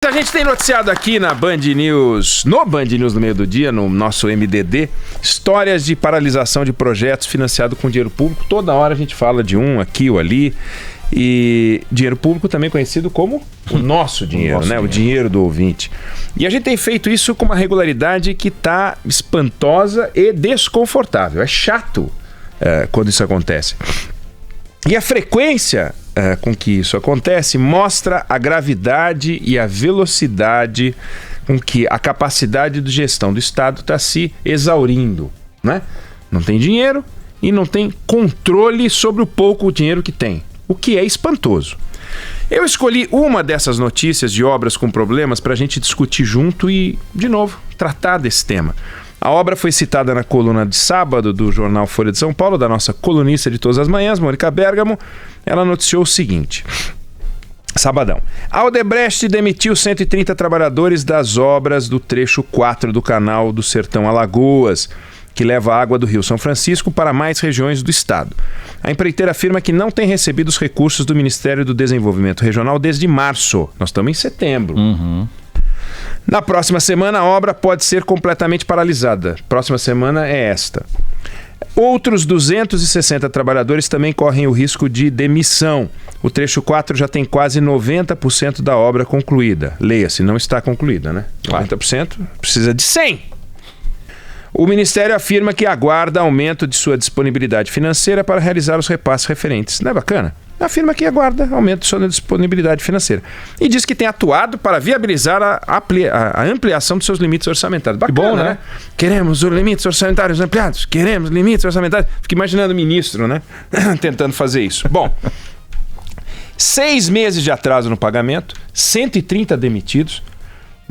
A gente tem noticiado aqui na Band News, no Band News no meio do dia, no nosso MDD, histórias de paralisação de projetos financiados com dinheiro público. Toda hora a gente fala de um aqui ou ali. E dinheiro público também conhecido como o nosso dinheiro, né? O dinheiro do ouvinte. E a gente tem feito isso com uma regularidade que está espantosa e desconfortável. É chato quando isso acontece. E a frequência com que isso acontece mostra a gravidade e a velocidade com que a capacidade de gestão do Estado está se exaurindo, né? Não tem dinheiro e não tem controle sobre o pouco dinheiro que tem, o que é espantoso. Eu escolhi uma dessas notícias de obras com problemas para a gente discutir junto e, de novo, tratar desse tema. A obra foi citada na coluna de sábado do jornal Folha de São Paulo, da nossa colunista de todas as manhãs, Mônica Bergamo. Ela noticiou o seguinte: sabadão. A Odebrecht demitiu 130 trabalhadores das obras do trecho 4 do canal do Sertão Alagoas, que leva a água do Rio São Francisco para mais regiões do estado. A empreiteira afirma que não tem recebido os recursos do Ministério do Desenvolvimento Regional desde março. Nós estamos em setembro. Na próxima semana, a obra pode ser completamente paralisada. Próxima semana é esta. Outros 260 trabalhadores também correm o risco de demissão. O trecho 4 já tem quase 90% da obra concluída. Leia-se, não está concluída, né? 90% precisa de 100%. O Ministério afirma que aguarda aumento de sua disponibilidade financeira para realizar os repasses referentes. Não é bacana? Afirma que aguarda aumento de sua disponibilidade financeira. E diz que tem atuado para viabilizar a ampliação dos seus limites orçamentários. Bacana, que bom, né? Queremos os limites orçamentários ampliados. Queremos limites orçamentários. Fico imaginando o ministro, né? Tentando fazer isso. Bom, 6 meses de atraso no pagamento, 130 demitidos,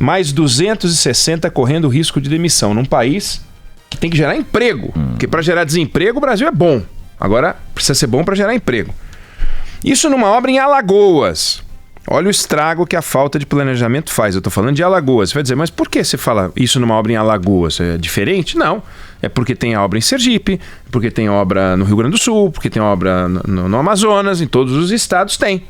mais 260 correndo risco de demissão num país que tem que gerar emprego. Porque para gerar desemprego o Brasil é bom. Agora precisa ser bom para gerar emprego. Isso numa obra em Alagoas. Olha o estrago que a falta de planejamento faz. Eu estou falando de Alagoas. Você vai dizer, mas por que você fala isso numa obra em Alagoas? É diferente? Não. É porque tem a obra em Sergipe, porque tem obra no Rio Grande do Sul, porque tem obra no Amazonas, em todos os estados tem.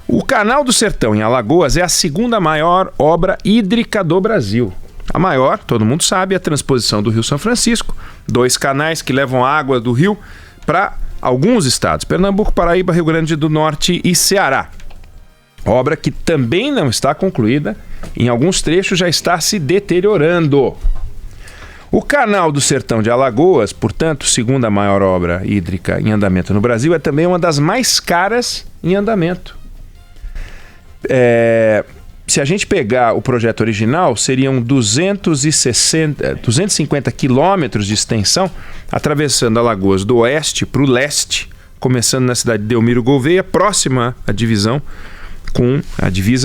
O Canal do Sertão, em Alagoas, é a segunda maior obra hídrica do Brasil. A maior, todo mundo sabe, é a transposição do Rio São Francisco. 2 canais que levam água do rio para alguns estados: Pernambuco, Paraíba, Rio Grande do Norte e Ceará. Obra que também não está concluída, em alguns trechos já está se deteriorando. O Canal do Sertão de Alagoas, portanto, segunda maior obra hídrica em andamento no Brasil, é também uma das mais caras em andamento. Se a gente pegar o projeto original, seriam 250 quilômetros de extensão, atravessando Alagoas do oeste para o leste, começando na cidade de Delmiro Gouveia, próxima à divisa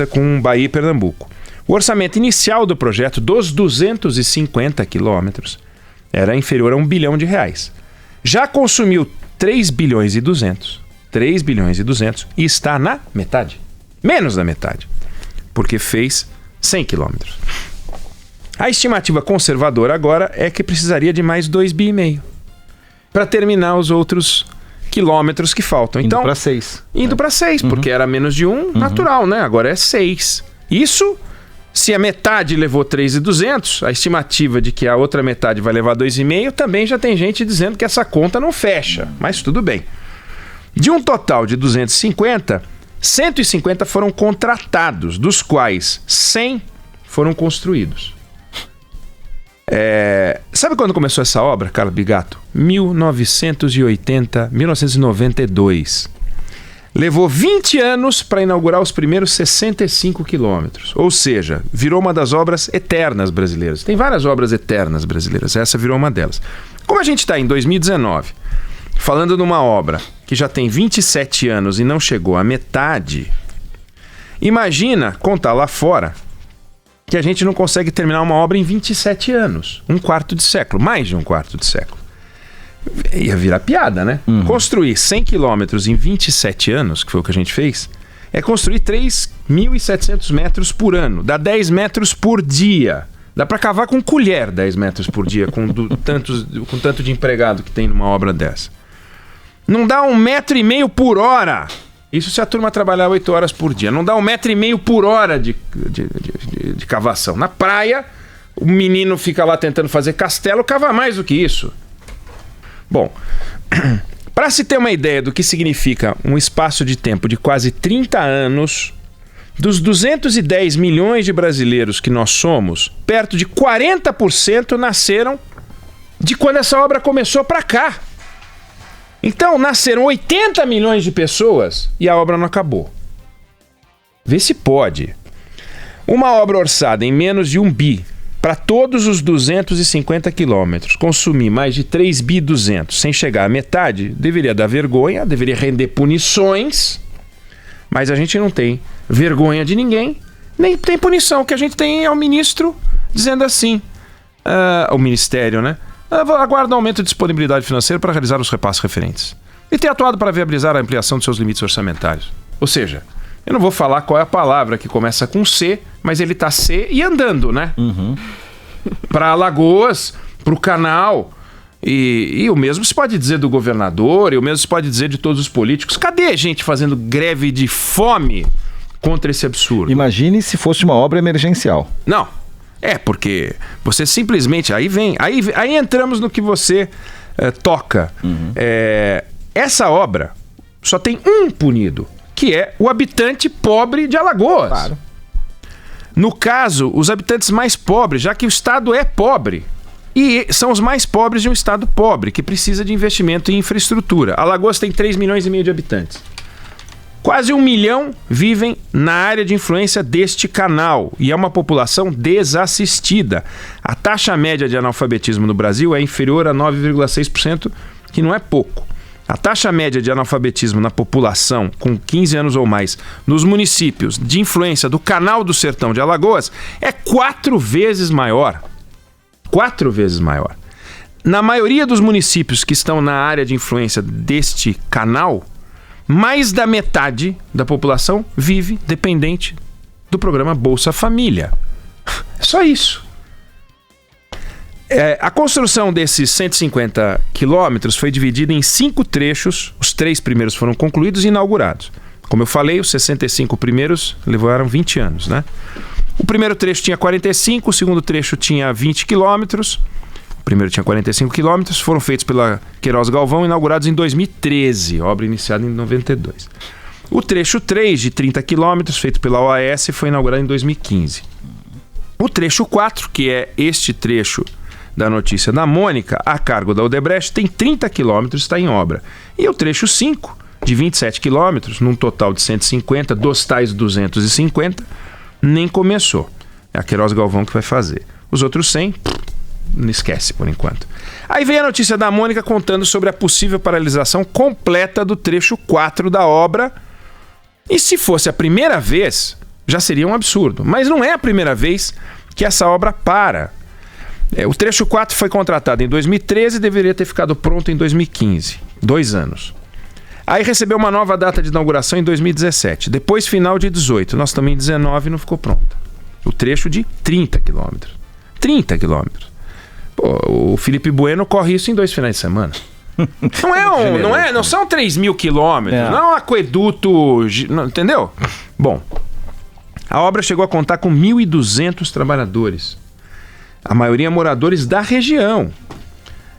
com Bahia e Pernambuco. O orçamento inicial do projeto, dos 250 quilômetros, era inferior a R$1 bilhão. Já consumiu 3 bilhões e 200. 3 bilhões e 200 e está na metade. Menos da metade. Porque fez 100 quilômetros. A estimativa conservadora agora é que precisaria de mais 2,5 bilhões para terminar os outros quilômetros que faltam. Então, indo para 6. Indo para 6, porque era menos de 1, natural, né? Agora é 6. Isso, se a metade levou 3,200, a estimativa de que a outra metade vai levar 2,5, também já tem gente dizendo que essa conta não fecha. Mas tudo bem. De um total de 250... 150 foram contratados, dos quais 100 foram construídos. Sabe quando começou essa obra, Carlos Bigato? 1992. Levou 20 anos para inaugurar os primeiros 65 quilômetros. Ou seja, virou uma das obras eternas brasileiras. Tem várias obras eternas brasileiras, essa virou uma delas. Como a gente está em 2019... falando numa obra que já tem 27 anos e não chegou à metade, imagina contar lá fora que a gente não consegue terminar uma obra em 27 anos. 1/4 de século, mais de 1/4 de século. Ia virar piada, né? Construir 100 quilômetros em 27 anos, que foi o que a gente fez, é construir 3.700 metros por ano. Dá 10 metros por dia. Dá para cavar com colher 10 metros por dia, com tanto de empregado que tem numa obra dessa. Não dá 1,5 metro por hora. Isso se a turma trabalhar 8 horas por dia. Não dá 1,5 metro por hora de cavação. Na praia, o menino fica lá tentando fazer castelo, cava mais do que isso. Bom, para se ter uma ideia do que significa um espaço de tempo de quase 30 anos, dos 210 milhões de brasileiros que nós somos, perto de 40% nasceram de quando essa obra começou para cá. Então, nasceram 80 milhões de pessoas e a obra não acabou. Vê se pode. Uma obra orçada em menos de 1 bi, para todos os 250 quilômetros, consumir mais de 3 bi 200 sem chegar à metade, deveria dar vergonha, deveria render punições, mas a gente não tem vergonha de ninguém, nem tem punição. O que a gente tem é o ministro dizendo assim, o ministério, né? Aguarda um aumento de disponibilidade financeira para realizar os repasses referentes. E tem atuado para viabilizar a ampliação dos seus limites orçamentários. Ou seja, eu não vou falar qual é a palavra que começa com C, mas ele tá C e andando, né? Para Alagoas, para o canal. E o mesmo se pode dizer do governador, e o mesmo se pode dizer de todos os políticos. Cadê a gente fazendo greve de fome contra esse absurdo? Imagine se fosse uma obra emergencial. Não. Porque você simplesmente... Aí entramos no que você toca. Essa obra só tem um punido, que é o habitante pobre de Alagoas. Claro. No caso, os habitantes mais pobres, já que o Estado é pobre, e são os mais pobres de um Estado pobre, que precisa de investimento em infraestrutura. Alagoas tem 3,5 milhões de habitantes. Quase 1 milhão vivem na área de influência deste canal e é uma população desassistida. A taxa média de analfabetismo no Brasil é inferior a 9,6%, que não é pouco. A taxa média de analfabetismo na população com 15 anos ou mais nos municípios de influência do Canal do Sertão de Alagoas é 4 vezes maior. 4 vezes maior. Na maioria dos municípios que estão na área de influência deste canal, mais da metade da população vive dependente do programa Bolsa Família. É só isso. A construção desses 150 quilômetros foi dividida em 5 trechos. Os 3 primeiros foram concluídos e inaugurados. Como eu falei, os 65 primeiros levaram 20 anos, né? O primeiro trecho tinha 45, o segundo trecho tinha 20 quilômetros. O primeiro tinha 45 quilômetros, foram feitos pela Queiroz Galvão, inaugurados em 2013, obra iniciada em 92. O trecho 3, de 30 quilômetros, feito pela OAS, foi inaugurado em 2015. O trecho 4, que é este trecho da notícia da Mônica, a cargo da Odebrecht, tem 30 quilômetros, está em obra. E o trecho 5, de 27 quilômetros, num total de 150, dos tais 250, nem começou. É a Queiroz Galvão que vai fazer. Os outros 100... não esquece por enquanto. Aí vem a notícia da Mônica contando sobre a possível paralisação completa do trecho 4 da obra. E se fosse a primeira vez, já seria um absurdo. Mas não é a primeira vez que essa obra para. O trecho 4 foi contratado em 2013 e deveria ter ficado pronto em 2015. 2 anos. Aí recebeu uma nova data de inauguração em 2017. Depois, final de 18. Nós também em 19 não ficou pronta. O trecho de 30 quilômetros. 30 quilômetros. O Felipe Bueno corre isso em 2 finais de semana. Não são 3.000 quilômetros, não é um aqueduto, entendeu? Bom, a obra chegou a contar com 1.200 trabalhadores, a maioria moradores da região.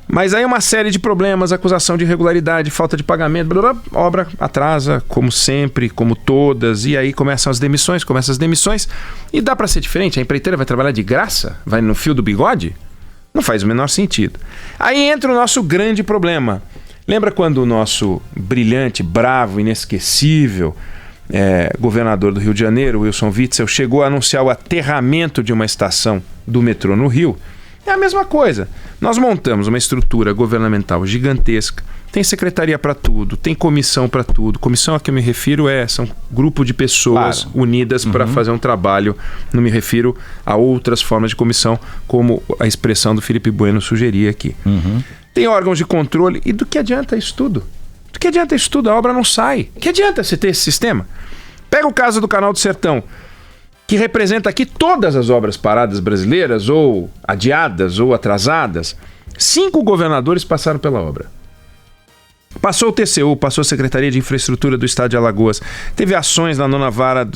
Mas aí uma série de problemas, acusação de irregularidade, falta de pagamento, blá, blá, a obra atrasa, como sempre, como todas, e aí começam as demissões, e dá para ser diferente? A empreiteira vai trabalhar de graça? Vai no fio do bigode? Não faz o menor sentido. Aí entra o nosso grande problema. Lembra quando o nosso brilhante, bravo, inesquecível governador do Rio de Janeiro, Wilson Witzel, chegou a anunciar o aterramento de uma estação do metrô no Rio? É a mesma coisa. Nós montamos uma estrutura governamental gigantesca, tem secretaria para tudo, tem comissão para tudo. Comissão a que eu me refiro são grupo de pessoas unidas para fazer um trabalho. Não me refiro a outras formas de comissão, como a expressão do Felipe Bueno sugeria aqui. Tem órgãos de controle. E do que adianta isso tudo? Do que adianta isso tudo? A obra não sai. Que adianta você ter esse sistema? Pega o caso do Canal do Sertão, que representa aqui todas as obras paradas brasileiras, ou adiadas, ou atrasadas. 5 governadores passaram pela obra. Passou o TCU, passou a Secretaria de Infraestrutura do Estado de Alagoas, teve ações na 9ª Vara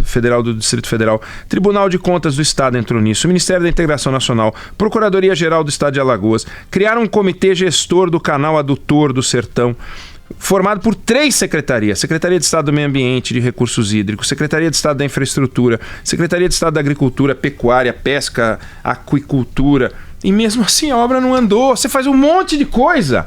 Federal do Distrito Federal, Tribunal de Contas do Estado entrou nisso, Ministério da Integração Nacional, Procuradoria-Geral do Estado de Alagoas, criaram um comitê gestor do canal adutor do Sertão, formado por 3 secretarias: Secretaria de Estado do Meio Ambiente e de Recursos Hídricos, Secretaria de Estado da Infraestrutura, Secretaria de Estado da Agricultura, Pecuária, Pesca, Aquicultura, e mesmo assim a obra não andou. Você faz um monte de coisa.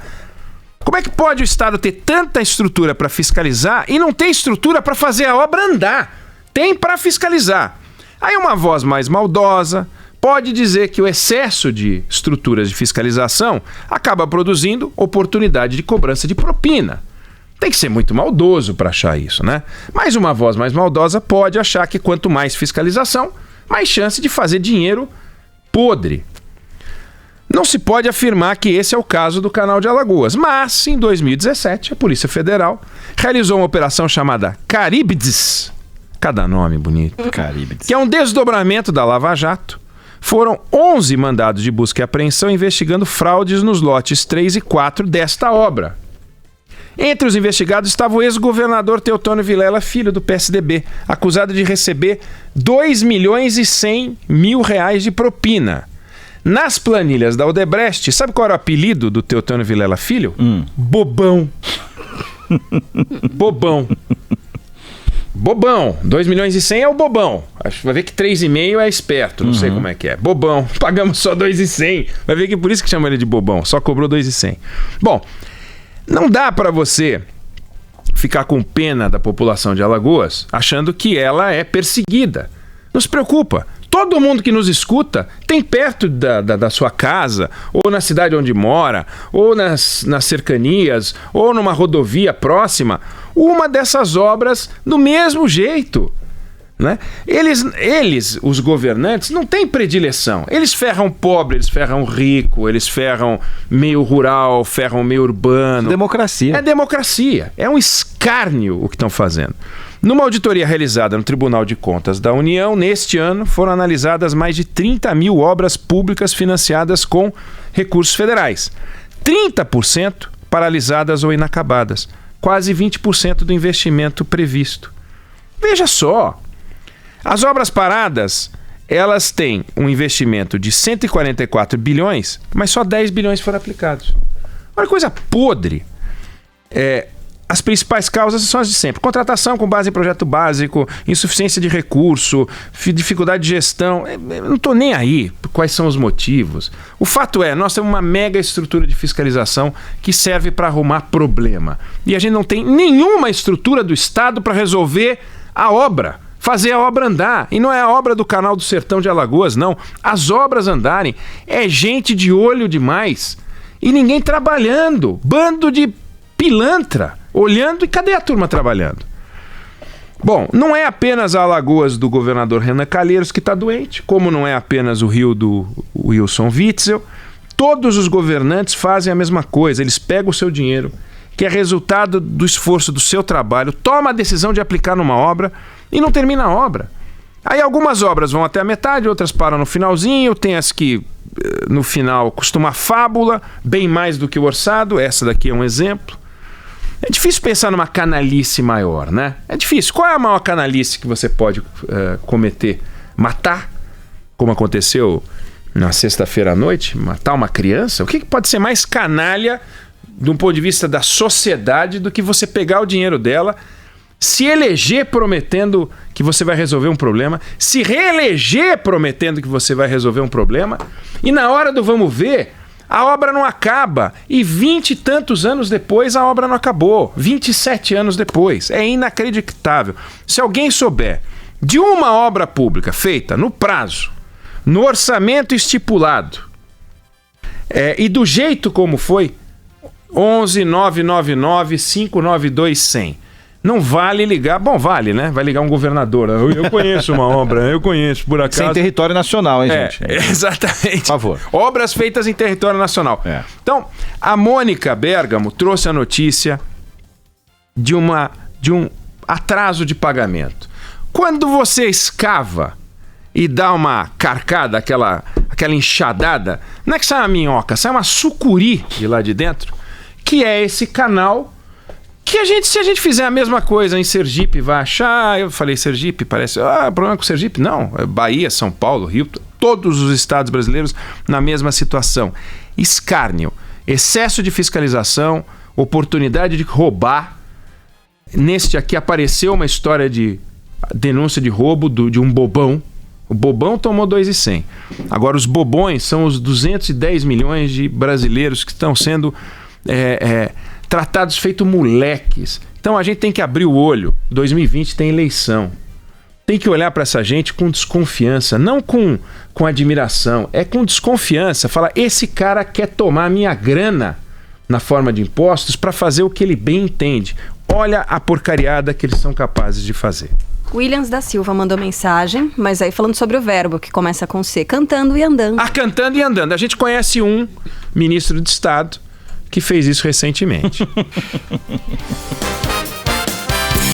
Como é que pode o Estado ter tanta estrutura para fiscalizar e não ter estrutura para fazer a obra andar? Tem para fiscalizar. Aí uma voz mais maldosa pode dizer que o excesso de estruturas de fiscalização acaba produzindo oportunidade de cobrança de propina. Tem que ser muito maldoso para achar isso, né? Mas uma voz mais maldosa pode achar que quanto mais fiscalização, mais chance de fazer dinheiro podre. Não se pode afirmar que esse é o caso do Canal de Alagoas, mas em 2017 a Polícia Federal realizou uma operação chamada Caríbides, cada nome bonito, Caríbides, que é um desdobramento da Lava Jato. Foram 11 mandados de busca e apreensão investigando fraudes nos lotes 3 e 4 desta obra. Entre os investigados estava o ex-governador Teotônio Vilela Filho, do PSDB, acusado de receber R$2.100.000 de propina. Nas planilhas da Odebrecht, sabe qual era o apelido do Teotônio Vilela Filho? Bobão. Bobão. Bobão. 2.100.000 é o bobão. Vai ver que 3,5 é esperto. Não sei como é que é. Bobão. Pagamos só 2.100. Vai ver que por isso que chama ele de bobão. Só cobrou 2.100. Bom, não dá para você ficar com pena da população de Alagoas achando que ela é perseguida. Não se preocupa. Todo mundo que nos escuta tem perto da sua casa, ou na cidade onde mora, ou nas cercanias, ou numa rodovia próxima, uma dessas obras do mesmo jeito, né? Eles, os governantes, não têm predileção. Eles ferram pobre, eles ferram rico, eles ferram meio rural, ferram meio urbano. Democracia. É democracia. É um escárnio o que estão fazendo. Numa auditoria realizada no Tribunal de Contas da União, neste ano, foram analisadas mais de 30.000 obras públicas financiadas com recursos federais. 30% paralisadas ou inacabadas. Quase 20% do investimento previsto. Veja só, as obras paradas, elas têm um investimento de 144 bilhões, mas só 10 bilhões foram aplicados. Uma coisa podre. As principais causas são as de sempre: contratação com base em projeto básico, insuficiência de recurso, dificuldade de gestão. Eu não estou nem aí quais são os motivos. O fato é, nós temos uma mega estrutura de fiscalização que serve para arrumar problema. E a gente não tem nenhuma estrutura do Estado para resolver a obra, fazer a obra andar. E não é a obra do Canal do Sertão de Alagoas, não. As obras andarem. É gente de olho demais e ninguém trabalhando. Bando de pilantra. Olhando, e cadê a turma trabalhando? Bom, não é apenas a Alagoas do governador Renan Calheiros que está doente, como não é apenas o Rio do Wilson Witzel. Todos os governantes fazem a mesma coisa. Eles pegam o seu dinheiro, que é resultado do esforço do seu trabalho, toma a decisão de aplicar numa obra e não termina a obra. Aí algumas obras vão até a metade, outras param no finalzinho, tem as que no final costuma fábula, bem mais do que o orçado. Essa daqui é um exemplo. É difícil pensar numa canalice maior, né? É difícil. Qual é a maior canalice que você pode cometer? Matar, como aconteceu na sexta-feira à noite? Matar uma criança? O que pode ser mais canalha, de um ponto de vista da sociedade, do que você pegar o dinheiro dela, se eleger prometendo que você vai resolver um problema, se reeleger prometendo que você vai resolver um problema, e na hora do vamos ver, a obra não acaba, e 20 e tantos anos depois a obra não acabou, 27 anos depois. É inacreditável. Se alguém souber de uma obra pública feita no prazo, no orçamento estipulado, e do jeito como foi, 11 999 592 100. Não vale ligar. Bom, vale, né? Vai ligar um governador. Eu conheço uma obra, eu conheço, por acaso. Sem território nacional, hein, gente? Exatamente. Por favor. Obras feitas em território nacional. Então, a Mônica Bergamo trouxe a notícia de um atraso de pagamento. Quando você escava e dá uma carcada, aquela enxadada, não é que sai uma minhoca, sai uma sucuri de lá de dentro, que é esse canal que se a gente fizer a mesma coisa em Sergipe, vai achar... Eu falei Sergipe, parece... problema com Sergipe? Não, é Bahia, São Paulo, Rio, todos os estados brasileiros na mesma situação. Escárnio, excesso de fiscalização, oportunidade de roubar. Neste aqui apareceu uma história de denúncia de roubo de um bobão. O bobão tomou 2.100. Agora, os bobões são os 210 milhões de brasileiros que estão sendo tratados feito moleques. Então, a gente tem que abrir o olho. 2020 tem eleição. Tem que olhar para essa gente com desconfiança, não com admiração, é com desconfiança. Falar, esse cara quer tomar minha grana na forma de impostos para fazer o que ele bem entende. Olha a porcariada que eles são capazes de fazer. Williams da Silva mandou mensagem, mas aí falando sobre o verbo, que começa com C, cantando e andando. Cantando e andando. A gente conhece um ministro de Estado que fez isso recentemente.